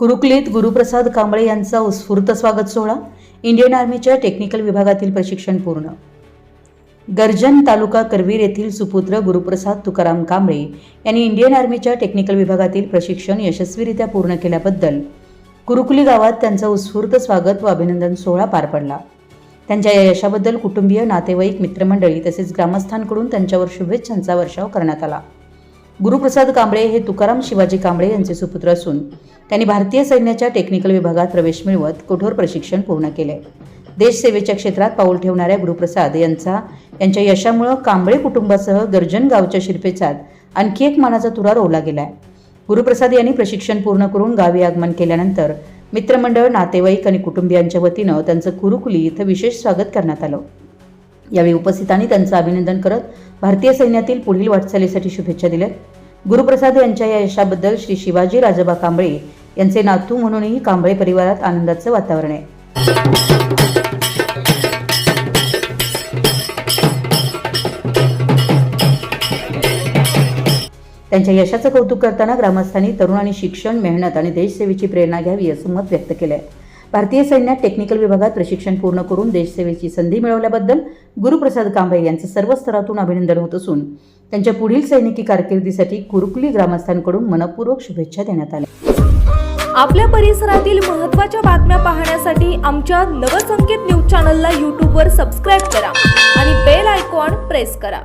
कुरुकलीत गुरुप्रसाद कांबळे यांचा उत्स्फूर्त स्वागत सोहळा. इंडियन आर्मीच्या टेक्निकल विभागातील प्रशिक्षण पूर्ण. गर्जन तालुका करवीर येथील सुपुत्र गुरुप्रसाद तुकाराम कांबळे यांनी इंडियन आर्मीच्या टेक्निकल विभागातील प्रशिक्षण यशस्वीरित्या पूर्ण केल्याबद्दल कुरुकुली गावात त्यांचा उत्स्फूर्त स्वागत व अभिनंदन सोहळा पार पडला. त्यांच्या या यशाबद्दल कुटुंबीय, नातेवाईक, मित्रमंडळी तसेच ग्रामस्थांकडून त्यांच्यावर शुभेच्छांचा वर्षाव करण्यात आला. गुरुप्रसाद कांबळे हे तुकाराम शिवाजी कांबळे यांचे सुपुत्र असून त्यांनी भारतीय सैन्याच्या टेक्निकल विभागात प्रवेश मिळवत कठोर प्रशिक्षण पूर्ण केले. देशसेवेच्या क्षेत्रात पाऊल ठेवणाऱ्या गुरुप्रसाद यांच्या यशामुळे कांबळे कुटुंबासह गर्जन गावच्या शिरपेचात आणखी एक मानाचा तुरा रोवला गेलाय. गुरुप्रसाद यांनी प्रशिक्षण पूर्ण करून गावी आगमन केल्यानंतर मित्रमंडळ, नातेवाईक आणि कुटुंबियांच्या वतीनं त्यांचं कुरुकुली इथं विशेष स्वागत करण्यात आलं. यावेळी उपस्थितांनी त्यांचं अभिनंदन करत भारतीय सैन्यातील पुढील वाटचालीसाठी शुभेच्छा दिल्या. गुरुप्रसाद यांच्या या यशाबद्दल श्री शिवाजी राजबा कांबळे यांचे नातू म्हणूनही कांबळे परिवारात आनंदाचं वातावरण आहे. त्यांच्या यशाचं कौतुक करताना ग्रामस्थांनी तरुणांनी शिक्षण, मेहनत आणि देशसेवेची प्रेरणा घ्यावी असं मत व्यक्त केलंय. भारतीय सैन्यात टेक्निकल विभागात प्रशिक्षण पूर्ण करून देशसेवेची संधी मिळवल्याबद्दल गुरुप्रसाद कांबळे यांचं सर्व स्तरातून अभिनंदन होत असून त्यांच्या पुढील सैनिकी कारकिर्दीसाठी कुरुकुली ग्रामस्थांकडून मनपूर्वक शुभेच्छा देण्यात आल्या. आपल्या परिसरातील महत्त्वाच्या बातम्या पाहण्यासाठी आमच्या नवसंकेत न्यूज चॅनलला यूट्यूबवर सबस्क्राईब करा आणि बेल आयकॉन प्रेस करा.